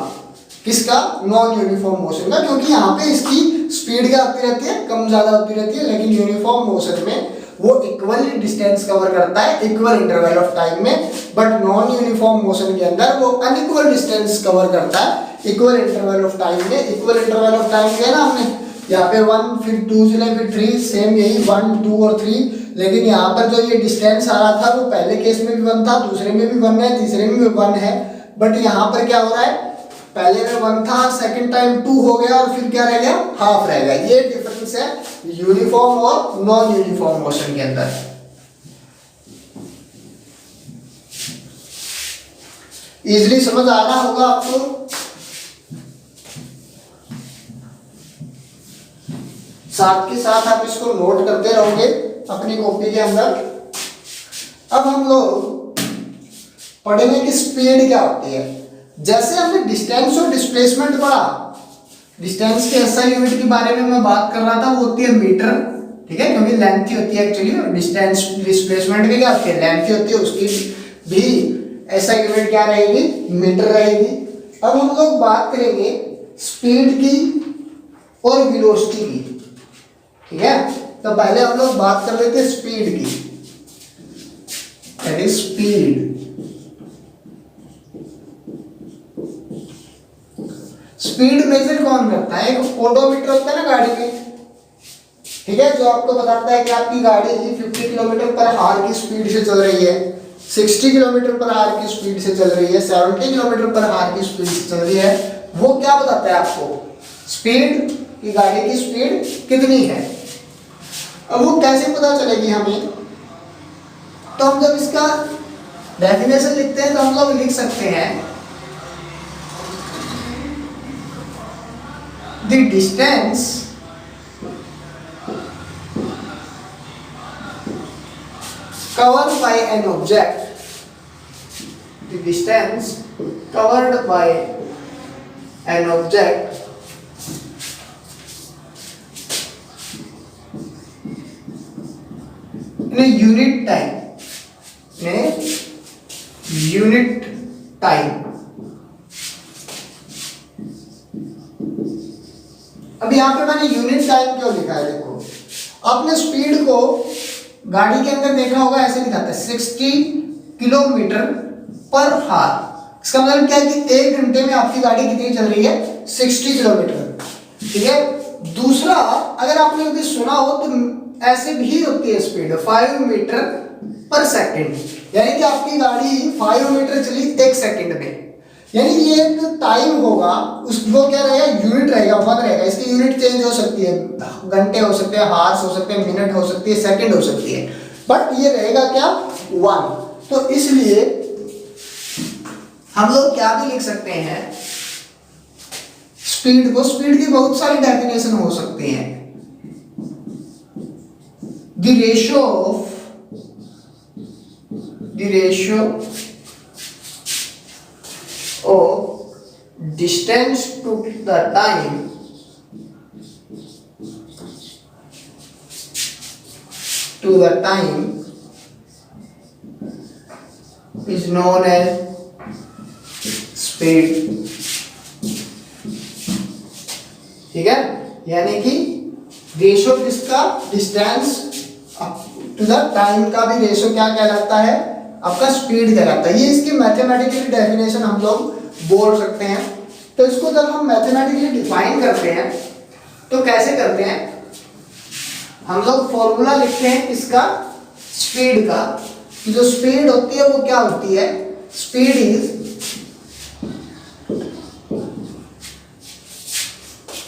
S1: किसका, नॉन यूनिफॉर्म मोशन का, क्योंकि यहाँ पे इसकी स्पीड क्या होती रहती है, कम ज्यादा होती रहती है। लेकिन यूनिफॉर्म मोशन में वो इक्वल डिस्टेंस कवर करता है इक्वल इंटरवल ऑफ टाइम में, बट नॉन यूनिफॉर्म मोशन के अंदर वो अनइक्वल डिस्टेंस कवर करता है इक्वल इंटरवल ऑफ टाइम में। इक्वल इंटरवल ऑफ टाइम किया ना हमने, यहाँ पे 1, फिर 2 चले, फिर 3, सेम यही 1, 2 और 3। लेकिन यहाँ पर जो ये डिस्टेंस आ रहा था वो पहले केस में भी 1 था, दूसरे में भी 1 है, तीसरे में भी 1 है, बट यहाँ पर क्या हो रहा है, पहले में 1 था, सेकंड टाइम 2 हो गया और फिर क्या रह गया, हाफ रह गया। ये डिफरेंस है यूनिफॉर्म और नॉन यूनिफॉर्म मोशन के अंदर। इजीली समझ आ रहा होगा आपको। साथ के साथ आप इसको नोट करते रहोगे अपनी कॉपी के अंदर। अब हम लोग पढ़ेंगे कि स्पीड क्या होती है। जैसे हमने डिस्टेंस और डिस्प्लेसमेंट पढ़ा, डिस्टेंस के एसआई यूनिट के बारे में मैं बात कर रहा था, वो होती है मीटर, ठीक है, क्योंकि लेंथ ही होती है एक्चुअली, और डिस्टेंस डिस्प्लेसमेंट की क्या होती है, लेंथ ही होती है, उसकी भी एसआई यूनिट क्या रहेगी, मीटर रहेगी। अब हम लोग बात करेंगे स्पीड की और वेलोसिटी की, ठीक है। तो पहले हम लोग बात कर लेते हैं स्पीड की, that is speed. Speed measure कौन करता है, एक ओडोमीटर होता है ना गाड़ी में, ठीक है, जो आपको बताता है कि आपकी गाड़ी 50 किलोमीटर पर आवर की स्पीड से चल रही है, 60 किलोमीटर पर आवर की स्पीड से चल रही है, 70 किलोमीटर पर आवर की स्पीड से चल रही है। वो क्या बताता है आपको, स्पीड की, गाड़ी की स्पीड कितनी है। अब वो कैसे पता चलेगी हमें, तो हम जब इसका डेफिनेशन लिखते हैं तो हम लोग लिख सकते हैं the distance covered by an object, the distance covered by an object in a unit time, in a unit time, यहाँ पे मैंने यूनिट टाइम क्यों लिखा है, देखो आपने स्पीड को गाड़ी के अंदर देखा होगा, ऐसे दिखाता है 60 किलोमीटर पर हार। इसका मतलब क्या है कि 1 घंटे में आपकी गाड़ी कितनी चल रही है, 60 किलोमीटर, ठीक है। दूसरा, अगर आपने कभी सुना हो तो ऐसे भी होती है स्पीड 5 मीटर पर सेकंड, यानी कि आपकी गाड़ी 5 मीटर चली 1 सेकंड में, यानी ये एक टाइम होगा, उसको क्या रहेगा, यूनिट रहेगा, वन रहेगा। इसकी यूनिट चेंज हो सकती है, घंटे हो सकते हैं, हार्स हो सकते हैं, मिनट हो सकती है, सेकंड हो सकती है, बट ये रहेगा क्या, वन। तो इसलिए हम लोग क्या भी लिख सकते हैं स्पीड को, स्पीड की बहुत सारी डेफिनेशन हो सकती हैं। The ratio of distance to the time is known as speed, ठीक है। यानी कि रेशो किसका, डिस्टेंस टू द टाइम का भी रेशो क्या कहलाता है, आपका स्पीड कहलाता है। ये इसकी मैथमेटिकली डेफिनेशन हम लोग बोल सकते हैं। तो इसको जब हम मैथमेटिकली डिफाइन करते हैं तो कैसे करते हैं, हम लोग फॉर्मूला लिखते हैं किसका, स्पीड का, कि जो स्पीड होती है वो क्या होती है, speed is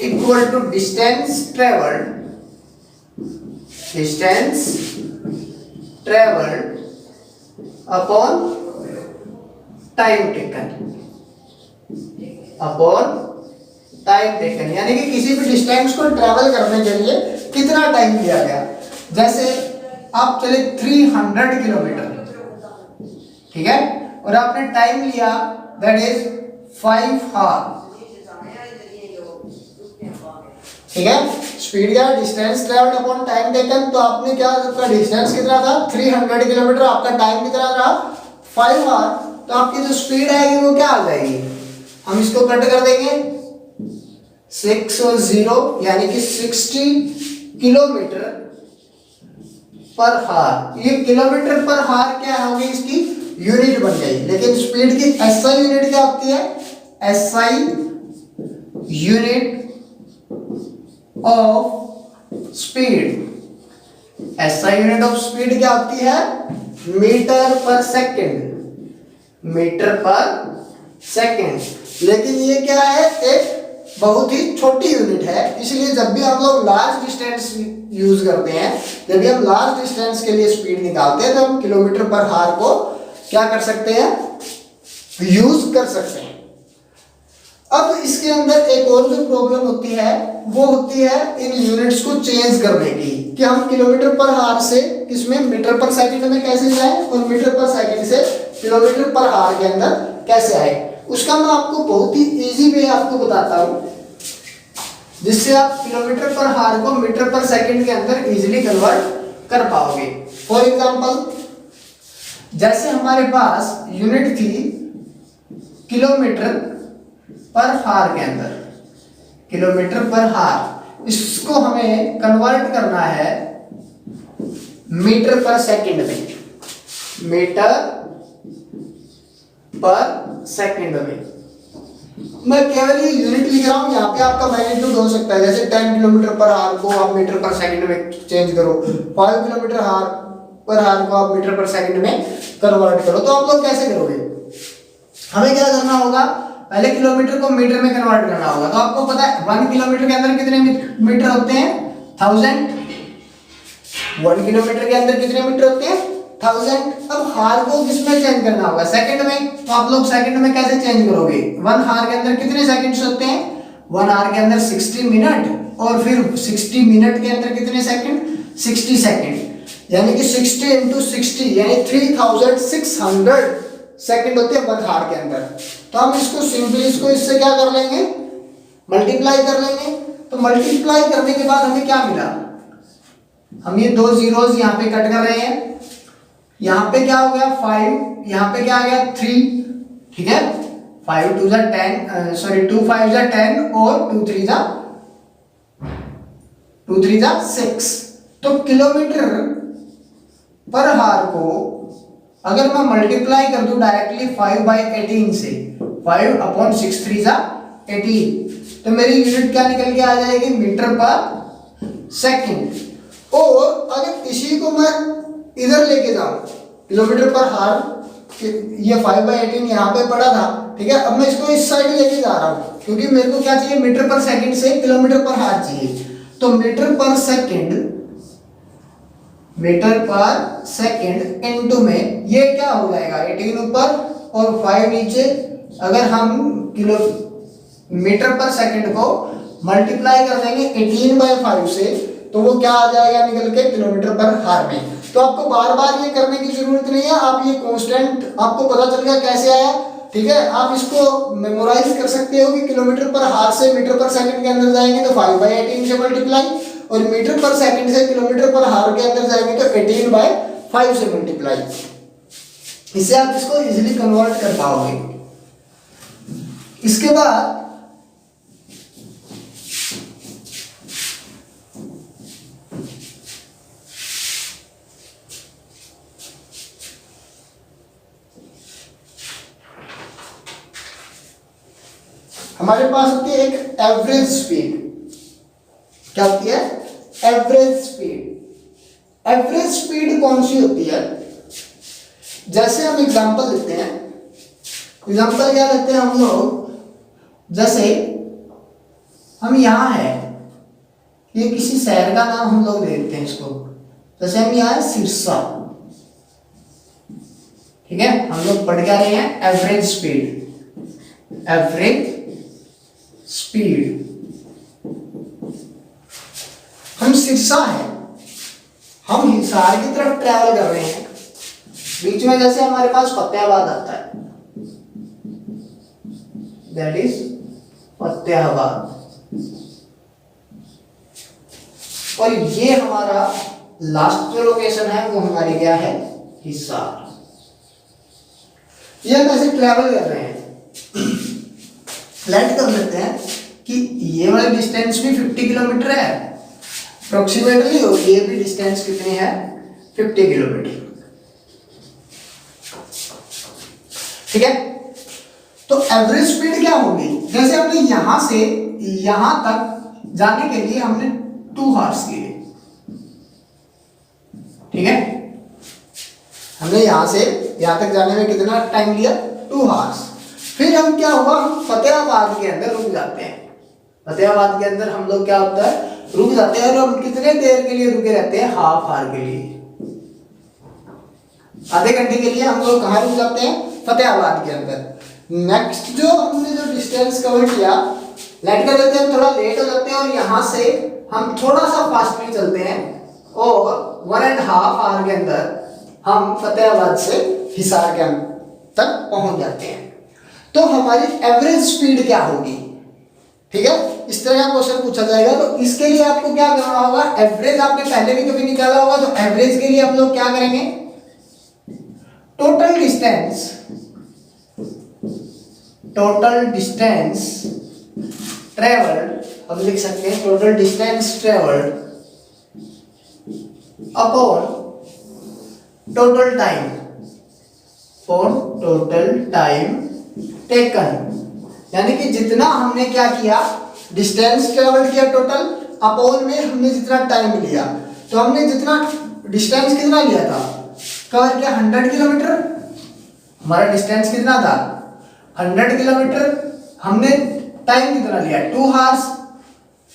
S1: equal to distance travelled upon time taken, यानी कि किसी भी डिस्टेंस को ट्रेवल करने के लिए कितना टाइम लिया गया। जैसे आप चले 300 किलोमीटर, ठीक है, और आपने टाइम लिया दैट इज 5 आवर, ठीक है। स्पीड क्या, distance travelled upon time taken. तो आपने क्या, आपका डिस्टेंस कितना था 300 किलोमीटर, आपका टाइम कितना रहा 5 आवर, तो आपकी जो स्पीड आएगी वो क्या आ जाएगी, हम इसको कट कर देंगे 6 और 0, यानी कि 60 किलोमीटर पर हार। ये किलोमीटर पर हार क्या होगी, इसकी यूनिट बन गई। लेकिन स्पीड की एसआई यूनिट क्या होती है, SI unit of speed, SI unit of speed क्या होती है, मीटर पर सेकंड, मीटर पर सेकंड। लेकिन ये क्या है, एक बहुत ही छोटी यूनिट है, इसलिए जब भी हम लोग लार्ज डिस्टेंस यूज करते हैं, जब भी हम लार्ज डिस्टेंस के लिए स्पीड निकालते हैं, तो हम किलोमीटर पर हार को क्या कर सकते हैं, यूज कर सकते हैं। अब इसके अंदर एक और जो प्रॉब्लम होती है वो होती है इन यूनिट्स को चेंज करने की, कि हम किलोमीटर पर हार से किसमें, मीटर पर सेकंड में कैसे जाएं, और मीटर पर सेकंड से किलोमीटर पर हार के अंदर कैसे आए। उसका मैं आपको बहुत ही इजी वे आपको बताता हूं, जिससे आप किलोमीटर पर हार को मीटर पर सेकंड के अंदर इजीली कन्वर्ट कर पाओगे। फॉर एग्जांपल, जैसे हमारे पास यूनिट थी किलोमीटर पर हार के अंदर, किलोमीटर पर हार, इसको हमें कन्वर्ट करना है मीटर पर सेकंड में, मीटर पर सेकंड में। मैं केवल ये यूनिट लिख रहा हूं, यहाँ पे आपका मैग्नीट्यूड हो सकता है, जैसे 10 किलोमीटर पर हार को आप मीटर पर सेकंड में चेंज करो, 5 किलोमीटर पर हार को आप मीटर पर सेकंड में कन्वर्ट करो। तो आप लोग कैसे करोगे, हमें क्या करना होगा, पहले किलोमीटर को मीटर में कन्वर्ट करना होगा। तो आपको पता है 1 किलोमीटर के अंदर कितने मीटर होते हैं, 1000। 1 किलोमीटर के अंदर कितने मीटर होते हैं, 1000। अब हार को किसमें चेंज करना होगा, सेकंड में। तो आप लोग सेकंड में कैसे चेंज करोगे, 1 हार के अंदर कितने सेकंड्स होते हैं, 1 आवर के अंदर 60 मिनट, और फिर 60 मिनट के अंदर कितने सेकंड, 60 सेकंड, यानी कि 60 × 60 यानी 3600 सेकंड होते हैं 1 हार के अंदर। तो हम इसको सिंपली इससे क्या कर लेंगे, मल्टीप्लाई कर लेंगे। तो मल्टीप्लाई करने के बाद हमें क्या मिला, हम ये 2 जीरोस यहाँ पे कट कर रहे हैं, यहाँ पे क्या हो गया 5, यहाँ पे क्या आ गया 3, ठीक है। 5 2 10 2 5 10 और 2 3 2 3 जा 6। तो किलोमीटर पर हार को अगर मैं मल्टीप्लाई कर दूं डायरेक्टली 5/18 से, 5/6 3 जा 18, तो मेरी यूनिट क्या निकल के आ जाएगी, मीटर पर सेकंड। और अगर इसी को मैं इधर लेके जाऊं, किलोमीटर पर हार, ये 5/18 यहाँ पे पड़ा था, ठीक है, अब मैं इसको इस साइड लेके जा रहा हूँ क्योंकि मेरे को क्या चाहिए, मीटर पर सेकंड से किलोमीटर पर हार चाहिए। तो मीटर पर सेकंड इनटू में ये क्या हो जाएगा, 18 ऊपर और 5 नीचे। अगर हम किलो मीटर पर सेकंड को मल्टीप्लाई कर देंगे 18/5 से, तो वो क्या आ जाएगा निकल के, किलोमीटर पर हार में। तो आपको बार बार ये करने की जरूरत नहीं है, आप ये कांस्टेंट आपको पता चल गया कैसे आया, ठीक है। आप इसको मेमोराइज कर सकते हो कि किलोमीटर पर हार से मीटर पर सेकंड के अंदर जाएंगे तो 5/18 से मल्टीप्लाई, और मीटर पर सेकंड से किलोमीटर पर हार के अंदर जाएंगे तो 18/5 से मल्टीप्लाई। इससे आप इसको इजीली कन्वर्ट कर पाओगे। इसके बाद हमारे पास होती है एक एवरेज स्पीड। क्या होती है, एवरेज स्पीड। एवरेज स्पीड कौन सी होती है, जैसे हम एग्जांपल लेते हैं, एग्जांपल क्या लेते हैं हम लोग, जैसे हम यहां है, ये किसी शहर का नाम हम लोग दे देते हैं इसको, जैसे हम यहां है सिरसा, ठीक है। हम लोग पढ़ क्या रहे हैं, एवरेज स्पीड, एवरेज स्पीड। हम सिरसा है, हम हिसार की तरफ ट्रैवल कर रहे हैं, बीच में जैसे हमारे पास फतेहाबाद आता है, दैट इज फतेहाबाद, और ये हमारा लास्ट जो लोकेशन है वो हमारी क्या है, हिसार। ये हम ऐसे ट्रैवल कर रहे हैं, लेट कर लेते हैं कि ये वाला डिस्टेंस भी 50 किलोमीटर है अप्रोक्सीमेटली, और ये भी डिस्टेंस कितनी है, 50 किलोमीटर, ठीक है। तो एवरेज स्पीड क्या होगी, जैसे हमने यहां से यहां तक जाने के लिए हमने 2 आवर्स लिए, ठीक है। हमने यहां से यहां तक जाने में कितना टाइम लिया, 2 आवर्स। फिर हम क्या हुआ, हम फतेहाबाद के अंदर रुक जाते हैं। फतेहाबाद के अंदर हम लोग क्या होता है, रुक जाते हैं, और हम कितने देर के लिए रुके रहते हैं, हाफ आवर के लिए, आधे घंटे के लिए हम लोग कहाँ रुक जाते हैं, फतेहाबाद के अंदर। नेक्स्ट जो हमने जो डिस्टेंस कवर किया, लेट कर लेते हैं, थोड़ा लेट हो जाते हैं, और यहाँ से हम थोड़ा सा फास्टली चलते हैं, और 1.5 आवर के अंदर हम फतेहाबाद से हिसार के तक पहुंच जाते हैं। तो हमारी एवरेज स्पीड क्या होगी, ठीक है। इस तरह का क्वेश्चन पूछा जाएगा, तो इसके लिए आपको क्या करना होगा, एवरेज आपने पहले भी कभी निकाला होगा, तो एवरेज के लिए हम लोग क्या करेंगे, टोटल डिस्टेंस ट्रेवल्ड, हम लिख सकते हैं total distance travelled upon total time taken, यानी कि जितना हमने क्या किया, डिस्टेंस ट्रेवल किया टोटल, अपॉन में हमने जितना टाइम लिया। तो हमने जितना डिस्टेंस कितना लिया था, कवर किया 100 किलोमीटर, हमारा डिस्टेंस कितना था 100 किलोमीटर, हमने टाइम कितना लिया 2 hours,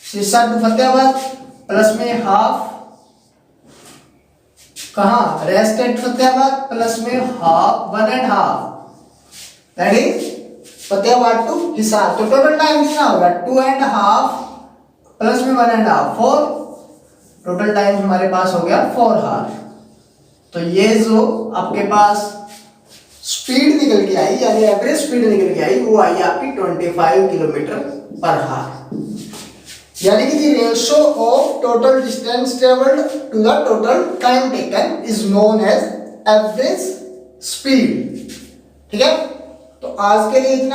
S1: Sirsa to Fatehabad, plus में हाफ कहाँ, रेस्ट एट फतेहाबाद, प्लस में half 1.5, that is Fatehabad to Hisar. तो टोटल टाइम कितना होगा 2.5 प्लस में 1.5, 4, टोटल टाइम हमारे पास हो गया 4 आवर। तो ये जो आपके पास स्पीड निकल के आई, यानी एवरेज स्पीड निकल के आई, वो आई आपकी 25 किलोमीटर पर आवर, यानी कि the ratio of total distance traveled to the total time taken is known as average speed, ठीक है। तो आज के लिए इतना।